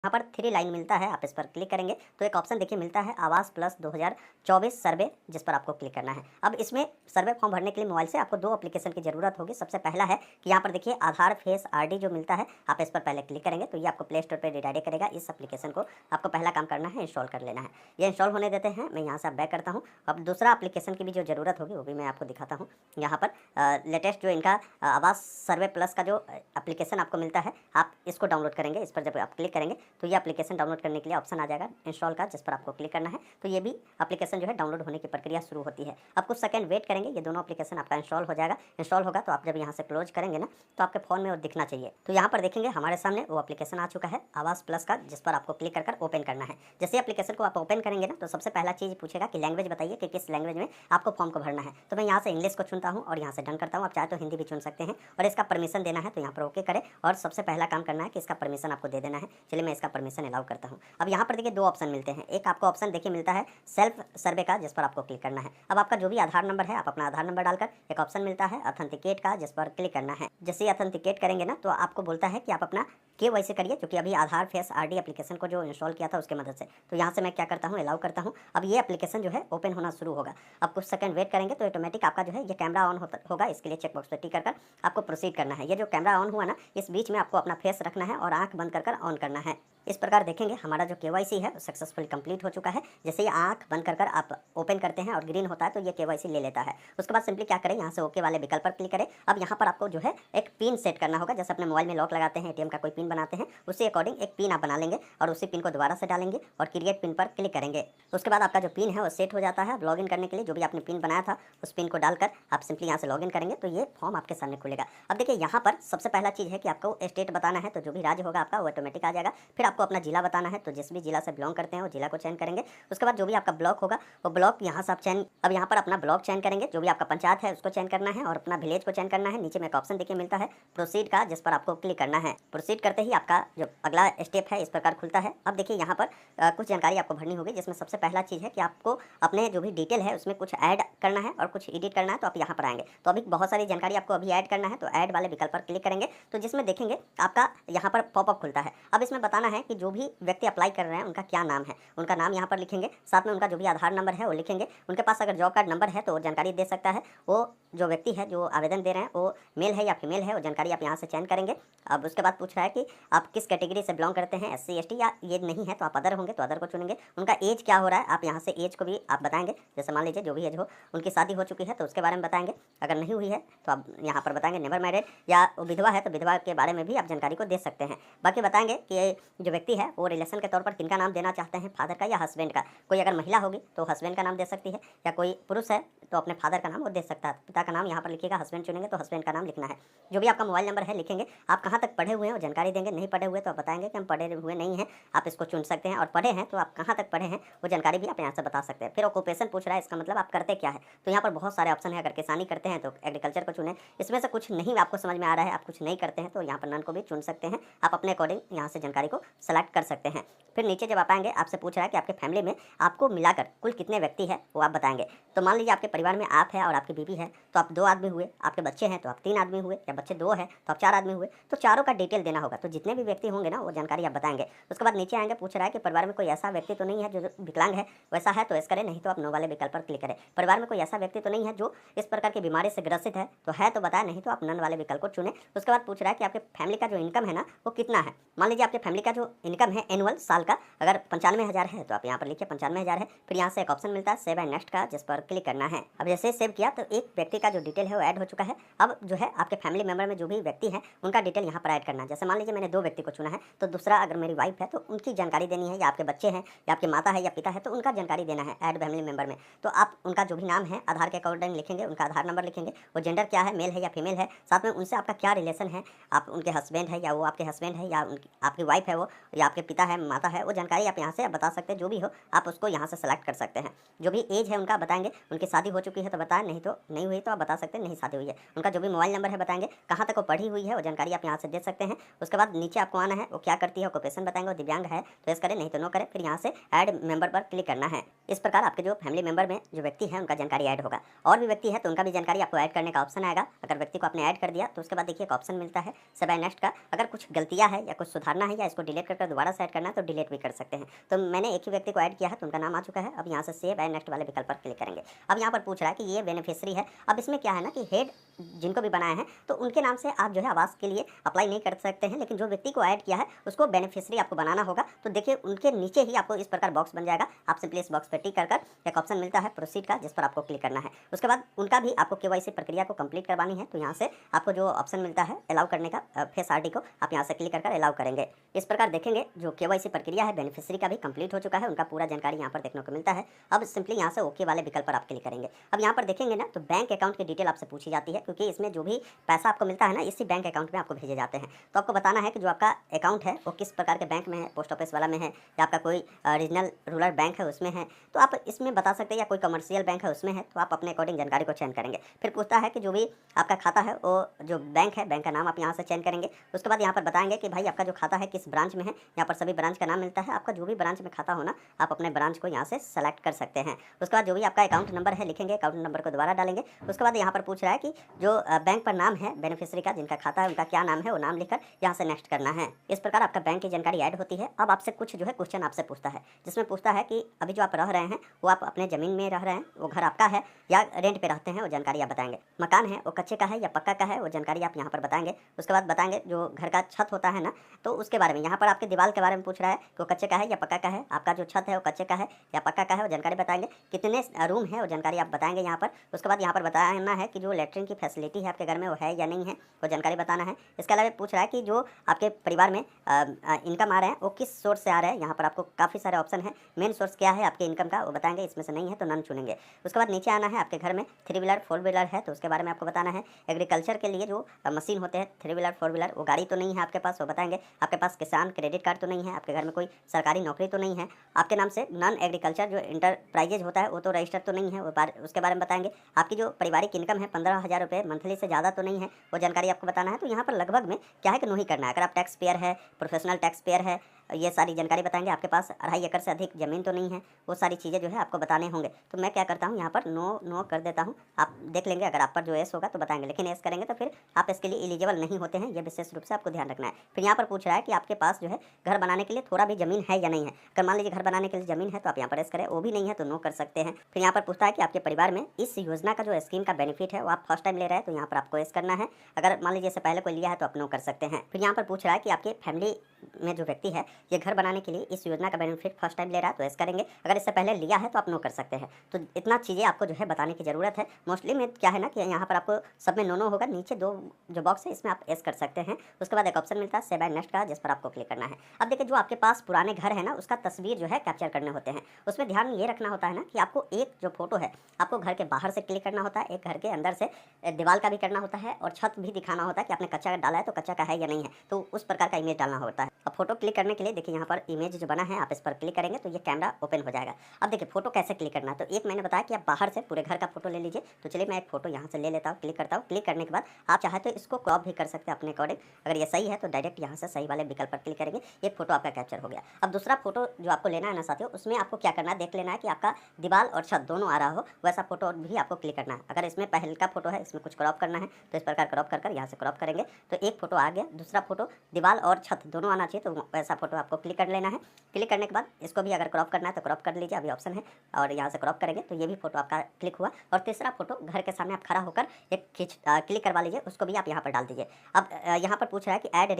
यहाँ पर 3 लाइन मिलता है, आप इस पर क्लिक करेंगे तो एक ऑप्शन देखिए मिलता है आवास प्लस 2024 सर्वे, जिस पर आपको क्लिक करना है। अब इसमें सर्वे फॉर्म भरने के लिए मोबाइल से आपको 2 एप्लीकेशन की जरूरत होगी। सबसे पहला है कि यहाँ पर देखिए आधार फेस आरडी जो मिलता है, आप इस पर पहले क्लिक करेंगे तो ये आपको प्ले स्टोर पर रिडायरेक्ट करेगा। इस एप्लीकेशन को आपको पहला काम करना है, इंस्टॉल कर लेना है। ये इंस्टॉल होने देते हैं, मैं यहाँ से बैक करता हूँ। अब दूसरा एप्लीकेशन की भी जो जरूरत होगी वो भी मैं आपको दिखाता हूँ। यहाँ पर लेटेस्ट जो इनका आवास सर्वे प्लस का जो एप्लीकेशन आपको मिलता है, आप इसको डाउनलोड करेंगे। इस पर जब आप क्लिक करेंगे तो ये एप्लीकेशन डाउनलोड करने के लिए ऑप्शन आ जाएगा इंस्टॉल का, जिस पर आपको क्लिक करना है। तो ये भी एप्लीकेशन जो है डाउनलोड होने की प्रक्रिया शुरू होती है। आप कुछ सेकंड वेट करेंगे, ये दोनों एप्लीकेशन आपका इंस्टॉल हो जाएगा। इंस्टॉल होगा तो आप जब यहाँ से क्लोज करेंगे ना, तो आपके फोन में वो दिखना चाहिए। तो यहाँ पर देखेंगे हमारे सामने वो एप्लीकेशन आ चुका है आवास प्लस का, जिस पर आपको क्लिक कर ओपन करना है। जैसे एप्लीकेशन को आप ओपन करेंगे ना, तो सबसे पहला चीज़ पूछेगा कि लैंग्वेज बताइए कि किस लैंग्वेज में आपको फॉर्म को भरना है। तो मैं यहाँ से इंग्लिश को चुनता हूँ और यहाँ से डन करता हूँ। आप चाहे तो हिंदी भी चुन सकते हैं और इसका परमिशन देना है, तो यहाँ पर ओके करें। और सबसे पहला काम करना है कि इसका परमिशन आपको दे देना है। चलिए मैं इसका परमिशन अलाउ करता हूँ। अब यहाँ पर देखिए 2 ऑप्शन मिलते हैं। एक आपको ऑप्शन देखिए मिलता है सेल्फ सर्वे का, जिस पर आपको क्लिक करना है। अब आपका जो भी आधार नंबर है, आप अपना आधार नंबर डालकर एक ऑप्शन मिलता है ऑथेंटिकेट का, जिस पर क्लिक करना है। जैसे ही ऑथेंटिकेट करेंगे ना, तो आपको बोलता है कि आप अपना KYC करिए, क्योंकि अभी आधार फेस आरडी एप्लीकेशन को जो इंस्टॉल किया था उसके मदद से। तो यहाँ से मैं क्या करता हूँ, अलाउ करता हूँ। अब ये एप्लीकेशन जो है ओपन होना शुरू होगा। अब कुछ सेकंड वेट करेंगे तो ऑटोमेटिक आपका जो है ये कैमरा ऑन होगा। इसके लिए चेकबॉक्स पर टिक कर आपको प्रोसीड करना है। ये जो कैमरा ऑन हुआ ना, इस बीच में आपको अपना फेस रखना है और आंख बंद कर ऑन करना है। इस प्रकार देखेंगे हमारा जो KYC है सक्सेसफुली कंप्लीट हो चुका है। जैसे ही आंख बंद कर आप ओपन करते हैं और ग्रीन होता है तो ये KYC ले लेता है। उसके बाद सिंपली क्या करें, यहाँ से ओके वाले विकल्प पर क्लिक करें। अब यहाँ पर आपको जो है एक पिन सेट करना होगा। जैसे अपने मोबाइल में लॉक लगाते हैं, ATM का कोई पिन बनाते हैं, उसी अकॉर्डिंग एक पिन आप बना लेंगे और उसी पिन को दोबारा से डालेंगे और क्रिएट पिन पर क्लिक करेंगे। उसके बाद आपका जो पिन है वो सेट हो जाता है। अब लॉगिन करने के लिए जो भी आपने पिन बनाया था उस पिन को डालकर आप सिंपली यहाँ से लॉगिन करेंगे तो ये फॉर्म आपके सामने खुलेगा। अब देखिए यहाँ पर सबसे पहला चीज़ है कि आपको स्टेट बताना है, तो जो भी राज्य होगा आपका वो ऑटोमेटिक आ जाएगा। फिर आपको अपना जिला बताना है, तो जिस भी जिला से बिलोंग करते हैं वो जिला को चयन करेंगे। उसके बाद जो भी आपका ब्लॉक होगा वो ब्लॉक यहाँ से आप चयन, अब यहाँ पर अपना ब्लॉक चयन करेंगे। जो भी आपका पंचायत है उसको चयन करना है और अपना विलेज को चयन करना है। नीचे में एक ऑप्शन देखिए मिलता है प्रोसीड का, जिस पर आपको क्लिक करना है। प्रोसीड करते ही आपका जो अगला स्टेप है इस प्रकार खुलता है। अब देखिए यहाँ पर कुछ जानकारी आपको भरनी होगी, जिसमें सबसे पहला चीज़ है कि आपको अपने जो भी डिटेल है उसमें कुछ ऐड करना है और कुछ एडिट करना है। तो आप यहाँ पर आएंगे तो अभी बहुत सारी जानकारी आपको अभी ऐड करना है, तो ऐड वाले विकल्प पर क्लिक करेंगे तो जिसमें देखेंगे आपका यहाँ पर पॉपअप खुलता है। अब इसमें बताना है कि जो भी व्यक्ति अप्लाई कर रहे हैं उनका क्या नाम है, उनका नाम यहाँ पर लिखेंगे। साथ में उनका जो भी आधार नंबर है वो लिखेंगे। उनके पास अगर जॉब कार्ड नंबर है तो वो जानकारी दे सकता है। वो जो व्यक्ति है जो आवेदन दे रहे हैं वो मेल है या फीमेल है, वो जानकारी आप यहाँ से चयन करेंगे। अब उसके बाद पूछ रहा है कि आप किस कैटेगरी से बिलोंग करते हैं, SC ST, या ये नहीं है तो आप अदर होंगे तो अदर को चुनेंगे। उनका एज क्या हो रहा है, आप यहाँ से एज को भी आप बताएंगे। जैसे मान लीजिए जो भी एज हो, उनकी शादी हो चुकी है तो उसके बारे में बताएंगे। अगर नहीं हुई है तो आप यहाँ पर बताएंगे नेवर मैरिड, या विधवा है तो विधवा के बारे में भी आप जानकारी को दे सकते हैं। बाकी बताएंगे कि जो व्यक्ति है वो रिलेशन के तौर पर किनका नाम देना चाहते हैं, फादर का या हस्बैंड का। कोई अगर महिला होगी तो हस्बैंड का नाम दे सकती है, या कोई पुरुष है तो अपने फादर का नाम वो दे सकता है। पिता का नाम यहाँ पर लिखिएगा, हस्बैंड चुनेंगे तो हस्बैंड का नाम लिखना है। जो भी आपका मोबाइल नंबर है लिखेंगे। आप कहाँ तक पढ़े हुए हैं वो जानकारी देंगे। नहीं पढ़े हुए तो आप बताएंगे कि हम पढ़े हुए नहीं हैं, आप इसको चुन सकते हैं। और पढ़े हैं तो आप कहाँ तक पढ़े हैं वो जानकारी भी आप यहाँ से बता सकते हैं। फिर ऑक्यूपेशन पूछ रहा है, इसका मतलब आप करते क्या है। तो यहाँ पर बहुत सारे ऑप्शन है। अगर किसानी करते हैं तो एग्रीकल्चर को चुनें। इसमें से कुछ नहीं आपको समझ में आ रहा है, आप कुछ नहीं करते हैं तो यहाँ पर नन को भी चुन सकते हैं। आप अपने अकॉर्डिंग यहाँ से जानकारी को सेलेक्ट कर सकते हैं। फिर नीचे जब आप आएंगे आपसे पूछ रहा है कि आपके फैमिली में आपको मिलाकर कुल कितने व्यक्ति हैं वो आप बताएंगे। तो मान लीजिए आपके परिवार में आप है और आपकी बीवी है तो आप 2 आदमी हुए, आपके बच्चे हैं तो आप 3 आदमी हुए, या बच्चे 2 हैं तो आप 4 आदमी हुए। तो चारों का डिटेल देना होगा। तो जितने भी व्यक्ति होंगे ना वो जानकारी आप बताएंगे। उसके बाद नीचे आएंगे, पूछ रहा है कि परिवार में कोई ऐसा व्यक्ति तो नहीं है जो विकलांग है, वैसा है तो यस करें, नहीं तो आप नो वाले विकल्प पर क्लिक करें। परिवार में कोई ऐसा व्यक्ति तो नहीं है जो इस प्रकार की बीमारी से ग्रसित है, तो है तो बताएं, नहीं तो आप नन वाले विकल्प को चुने। उसके बाद पूछ रहा है कि आपके फैमिली का जो इनकम है ना वो कितना है। मान लीजिए आपके फैमिली का जो इनकम है एनुअल साल का अगर 95,000 है तो आप यहाँ पर लिखिए 95,000 है। फिर यहाँ से एक ऑप्शन मिलता है सेव एंड नेक्स्ट का, जिस पर क्लिक करना है। अब जैसे सेव किया तो एक व्यक्ति का जो डिटेल है वो ऐड हो चुका है। अब जो है आपके फैमिली मेंबर में जो भी व्यक्ति है उनका डिटेल यहाँ पर ऐड करना है। जैसे मान लीजिए मैंने 2 व्यक्ति को चुना है, तो दूसरा अगर मेरी वाइफ है तो उनकी जानकारी देनी है, या आपके बच्चे हैं या आपकी माता है या पिता है तो उनका जानकारी देना है ऐड फैमिली मेंबर में। तो आप उनका जो भी नाम है आधार के अकॉर्डिंग लिखेंगे, उनका आधार नंबर लिखेंगे, वो जेंडर क्या है, मेल है या फीमेल है, साथ में उनसे आपका क्या रिलेशन है, आप उनके हस्बैंड है या वो आपके हस्बैंड है, या आपकी वाइफ है वो, या आपके पिता है माता है, वो जानकारी आप यहाँ से बता सकते हैं। जो भी हो आप उसको यहाँ से सेलेक्ट कर सकते हैं। जो भी एज है उनका बताएंगे। उनकी शादी हो चुकी है तो बताएं, नहीं तो नहीं हुई तो आप बता सकते हैं नहीं शादी हुई है। उनका जो भी मोबाइल नंबर है बताएंगे। कहाँ तक वो पढ़ी हुई है वो जानकारी आप यहाँ से दे सकते हैं। उसके बाद नीचे आपको आना है, वो क्या करती है, ऑक्यूपेशन बताएंगे, वो दिव्यांग है तो यस करें, नहीं तो नो करें। फिर यहाँ से ऐड मेंबर पर क्लिक करना है। इस प्रकार आपके जो फैमिली मेंबर में जो व्यक्ति है उनका जानकारी ऐड होगा। और भी व्यक्ति है तो उनका भी जानकारी आपको ऐड करने का ऑप्शन आएगा। अगर व्यक्ति को आपने ऐड कर दिया तो उसके बाद देखिए एक ऑप्शन मिलता है सेव एंड नेक्स्ट का। अगर कुछ गलतियाँ है या कुछ सुधारना है या इसको डिलीट कर दोबारा से ऐड करना है तो डिलीट भी कर सकते हैं। तो मैंने एक ही व्यक्ति को ऐड किया है तो उनका नाम आ चुका है। अब यहाँ से सेव एंड नेक्स्ट वाले विकल्प पर क्लिक करेंगे। अब यहाँ पर पूछ रहा है कि ये बेनिफिशियरी है। अब इसमें क्या है ना कि हेड जिनको भी बनाया है तो उनके नाम से आप जो है आवास के लिए अप्लाई नहीं कर सकते हैं, लेकिन जो व्यक्ति को ऐड किया है उसको बेनिफिशियरी आपको बनाना होगा। तो देखिए उनके नीचे ही आपको इस प्रकार बॉक्स बन जाएगा। आप सिंपली इस बॉक्स पर टिक कर एक ऑप्शन मिलता है प्रोसीड का, जिस पर आपको क्लिक करना है। उसके बाद उनका भी आपको केवाईसी प्रक्रिया को कंप्लीट करवानी है, तो यहाँ से आपको जो ऑप्शन मिलता है अलाउ करने का फेस आईडी को आप यहाँ से क्लिक कर अलाउ करेंगे। इस प्रकार देखेंगे जो केवाईसी प्रक्रिया है बेनिफिशियरी का भी कंप्लीट हो चुका है, उनका पूरा जानकारी यहाँ पर देखने को मिलता है। अब सिंपली यहाँ से ओके वाले विकल्प पर आप क्लिक करेंगे। अब यहाँ पर देखेंगे ना तो बैंक अकाउंट की डिटेल आपसे पूछी जाती है, क्योंकि इसमें जो भी पैसा आपको मिलता है ना इसी बैंक अकाउंट में आपको भेजे जाते हैं। तो आपको बताना है कि जो आपका अकाउंट है वो किस प्रकार के बैंक में है, पोस्ट ऑफिस वाला में है या आपका कोई रीजनल रूरल बैंक है उसमें है, तो आप इसमें बता सकते हैं, या कोई कमर्शियल बैंक है उसमें है, तो आप अपने अकॉर्डिंग जानकारी को चयन करेंगे। फिर पूछता है कि जो भी आपका खाता है वो जो बैंक है, बैंक का नाम आप यहाँ से चयन करेंगे। उसके बाद यहाँ पर बताएंगे कि भाई आपका जो खाता है किस ब्रांच में है, यहाँ पर सभी ब्रांच का नाम मिलता है। आपका जो भी ब्रांच में खाता हो ना आप अपने ब्रांच को यहाँ से सेलेक्ट कर सकते हैं। उसके बाद जो भी आपका अकाउंट नंबर है लिखेंगे, अकाउंट नंबर को दोबारा डालेंगे। उसके बाद यहाँ पर पूछ रहा है कि जो बैंक पर नाम है बेनिफिशियरी का, जिनका खाता है उनका क्या नाम है, वो नाम लिखकर यहाँ से नेक्स्ट करना है। इस प्रकार आपका बैंक की जानकारी ऐड होती है। अब आपसे कुछ जो है क्वेश्चन आपसे पूछता है, जिसमें पूछता है कि अभी जो आप रह रहे हैं वो आप अपने ज़मीन में रह रहे हैं, वो घर आपका है या रेंट पे रहते हैं, वो जानकारी आप बताएंगे। मकान है वो कच्चे का है या पक्का का है, वो जानकारी आप यहाँ पर बताएंगे। उसके बाद बताएंगे जो घर का छत होता है ना, तो उसके बारे में यहाँ पर आपके दीवार के बारे में पूछ रहा है कि वो कच्चे का है या पक्का का है। आपका जो छत है वो कच्चे का है या पक्का का है, वो जानकारी बताएंगे। कितने रूम है वो जानकारी आप बताएंगे यहाँ पर। उसके बाद यहाँ पर बताना है कि जो लेटरिन की फैसिलिटी है आपके घर में वो है या नहीं है, वो जानकारी बताना है। इसके अलावा पूछ रहा है कि जो आपके परिवार में इनकम आ रहे हैं वो किस सोर्स से आ रहे हैं। यहाँ पर आपको काफ़ी सारे ऑप्शन है, मेन सोर्स क्या है आपके इनकम का वो बताएंगे, इसमें से नहीं है तो नन चुनेंगे। उसके बाद नीचे आना है, आपके घर में 3 व्हीलर 4 व्हीलर है तो उसके बारे में आपको बताना है। एग्रीकल्चर के लिए जो मशीन होते हैं 3 व्हीलर 4 व्हीलर, वो गाड़ी तो नहीं है आपके पास, वो बताएंगे। आपके पास किसान क्रेडिट कार्ड तो नहीं है, आपके घर में कोई सरकारी नौकरी तो नहीं है, आपके नाम से नॉन एग्रीकल्चर जो इंटरप्राइजेज होता है वो तो रजिस्टर तो नहीं है, वो उसके बारे में बताएंगे। आपकी जो पारिवारिक इनकम है 15,000 रुपये मंथली से ज़्यादा तो नहीं है, वो जानकारी आपको बताना है। तो यहाँ पर लगभग में क्या है कि नो ही करना है। अगर आप टैक्स पेयर है, प्रोफेशनल टैक्स पेयर है, ये सारी जानकारी बताएंगे। आपके पास 2.5 एकड़ से अधिक ज़मीन तो नहीं है, वो सारी चीज़ें जो है आपको बताने होंगे। तो मैं क्या करता हूँ यहाँ पर नो कर देता हूँ। आप देख लेंगे अगर आप पर जो एस होगा तो बताएंगे, लेकिन एस करेंगे तो फिर आप इसके लिए एलिजिबल नहीं होते हैं, ये विशेष रूप से आपको ध्यान रखना है। फिर यहाँ पर पूछ रहा है कि आपके पास जो है घर बनाने के लिए थोड़ा भी ज़मीन है या नहीं है। अगर मान लीजिए घर बनाने के लिए ज़मीन है तो आप यहाँ पर एस करें, वो भी नहीं है तो नो कर सकते हैं। फिर यहाँ पर पूछता है कि आपके परिवार में इस योजना का जो स्कीम का बेनिफिट है वो आप फर्स्ट टाइम ले रहे हैं, तो यहाँ पर आपको एस करना है। अगर मान लीजिए इससे पहले कोई लिया है तो आप नो कर सकते हैं। फिर यहाँ पर पूछ रहा है कि आपके फैमिली में जो व्यक्ति है ये घर बनाने के लिए इस योजना का बेनिफिट फर्स्ट टाइम ले रहा है तो एस करेंगे। अगर इससे पहले लिया है तो आप नो कर सकते हैं। तो इतना चीज़ें आपको जो है बताने की ज़रूरत है। मोस्टली में क्या है ना कि यहाँ पर आपको सब में नो होगा, नीचे 2 जो बॉक्स है इसमें आप एस कर सकते हैं। उसके बाद एक ऑप्शन मिलता है सेव एंड नेक्स्ट का, जिस पर आपको क्लिक करना है। अब देखिए जो आपके पास पुराने घर है ना उसका तस्वीर जो है कैप्चर करने होते हैं। उसमें ध्यान ये रखना होता है ना कि आपको एक जो फोटो है आपको घर के बाहर से क्लिक करना होता है, एक घर के अंदर से दीवार का भी करना होता है, और छत भी दिखाना होता है कि आपने कच्चा डाला है तो कच्चा का है या नहीं है, तो उस प्रकार का इमेज डालना होता है। अब फोटो क्लिक करने के लिए देखिए यहाँ पर इमेज जो बना है आप इस पर क्लिक करेंगे तो ये कैमरा ओपन हो जाएगा। अब देखिए फोटो कैसे क्लिक करना है, तो एक मैंने बताया कि आप बाहर से पूरे घर का फोटो ले लीजिए। तो चलिए मैं एक फोटो यहाँ से ले लेता हूँ, क्लिक करता हूँ। क्लिक करने के बाद आप चाहे तो इसको क्रॉप भी कर सकते हैं अपने अकॉर्डिंग। अगर ये सही है तो डायरेक्ट यहाँ से सही वाले विकल्प पर क्लिक करेंगे, एक फोटो आपका कैप्चर हो गया। अब दूसरा फोटो जो आपको लेना है ना साथियों, उसमें आपको क्या करना है, देख लेना है कि आपका दीवार और छत दोनों आ रहा हो, वैसा फोटो भी आपको क्लिक करना है। अगर इसमें पहले का फोटो है इसमें कुछ क्रॉप करना है तो इस प्रकार क्रॉप कर यहाँ से क्रॉप करेंगे तो एक फोटो आ गया। दूसरा फोटो दीवार और छत दोनों आना चाहिए, तो वैसा फोटो आपको क्लिक कर लेना है। क्लिक करने के बाद इसको भी अगर क्रॉप करना है तो क्रॉप कर लीजिए, अभी ऑप्शन है, और यहाँ से क्रॉप करेंगे तो ये भी फोटो आपका क्लिक हुआ। और तीसरा फोटो घर के सामने आप खड़ा होकर एक क्लिक करवा लीजिए, उसको भी आप यहाँ पर डाल दीजिए। अब यहाँ पर पूछ रहा है कि ऐड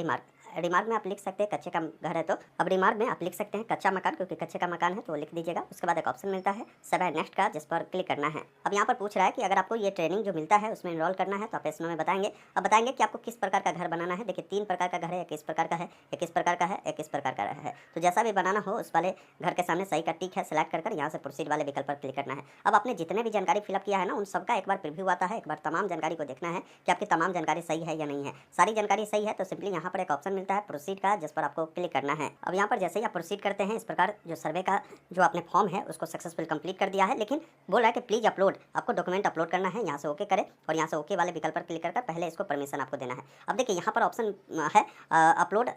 रिमार्क में आप लिख सकते हैं कच्चे का घर है तो अब रिमार्क में आप लिख सकते हैं कच्चा मकान, क्योंकि कच्चे का मकान है तो लिख दीजिएगा। उसके बाद एक ऑप्शन मिलता है सेव एंड नेक्स्ट का, जिस पर क्लिक करना है। अब यहाँ पर पूछ रहा है कि अगर आपको ये ट्रेनिंग जो मिलता है उसमें इनरोल करना है तो आप इसमें में बताएंगे। अब बताएंगे कि आपको किस प्रकार का घर बनाना है। देखिए 3 प्रकार का घर है, एक इस प्रकार का है, एक इस प्रकार का है, एक इस प्रकार का है। तो जैसा भी बनाना हो उस वाले घर के सामने सही का टिक है, सिलेक्ट कर यहाँ से प्रोसीड वाले विकल्प पर क्लिक करना है। अब आपने जितने भी जानकारी फिलअप किया है ना उन सबका एक बार प्रीव्यू आता है, एक बार तमाम जानकारी को देखना है कि आपकी तमाम जानकारी सही है या नहीं है। सारी जानकारी सही है तो सिंपली यहाँ पर एक ऑप्शन मिलता है प्रोसीड का, जिस पर आपको क्लिक करना है। अब यहाँ पर जैसे ही आप प्रोसीड करते हैं इस प्रकार जो सर्वे का जो आपने फॉर्म है उसको सक्सेसफुल कंप्लीट कर दिया है, लेकिन बोल रहा है कि प्लीज अपलोड, आपको डॉक्यूमेंट अपलोड करना है। यहाँ से ओके करें और यहाँ से ओके वाले विकल्प पर क्लिक कर पहले इसको परमिशन आपको देना है। अब देखिए यहाँ पर ऑप्शन है अपलोड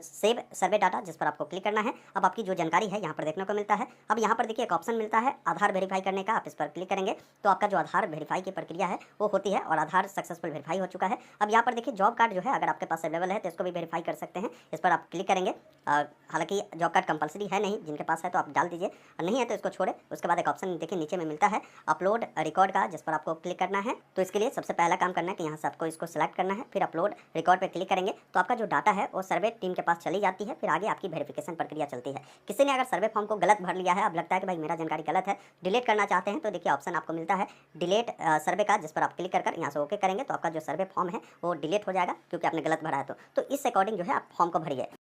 सेव सर्वे डाटा, जिस पर आपको क्लिक करना है। अब आपकी जो जानकारी है यहाँ पर देखने को मिलता है। अब यहाँ पर देखिए एक ऑप्शन मिलता है आधार वेरीफाई करने का, आप इस पर क्लिक करेंगे तो आपका जो आधार वेरीफाई की प्रक्रिया है वो होती है और आधार सक्सेसफुल वेरीफाई हो चुका है। अब यहाँ पर देखिए जॉब कार्ड जो है अगर आपके पास अवेलेबल है तो इसको भी वेरीफाई कर सकते हैं, इस पर आप क्लिक करेंगे। हालांकि जॉब कार्ड कंपलसरी है नहीं, जिनके पास है तो आप डाल दीजिए, नहीं है तो इसको छोड़े। उसके बाद एक ऑप्शन देखिए नीचे में मिलता है अपलोड रिकॉर्ड का, जिस पर आपको क्लिक करना है। तो इसके लिए सबसे पहला काम करना है कि यहाँ से आपको इसको सिलेक्ट करना है, फिर अपलोड रिकॉर्ड पे क्लिक करेंगे तो आपका जो डाटा है वो सर्वे टीम के पास चली जाती है, फिर आगे आपकी वेरिफिकेशन प्रक्रिया चलती है। किसी ने अगर सर्वे फॉर्म को गलत भर लिया है, अब लगता है कि भाई मेरा जानकारी गलत है, डिलीट करना चाहते हैं, तो देखिए ऑप्शन आपको मिलता है डिलीट सर्वे का, जिस पर आप क्लिक कर यहाँ से ओके करेंगे तो आपका जो सर्वे फॉर्म है वो डिलीट हो जाएगा, क्योंकि आपने गलत भरा है। तो इस अकॉर्डिंग जो है आप फॉर्म को भरिए।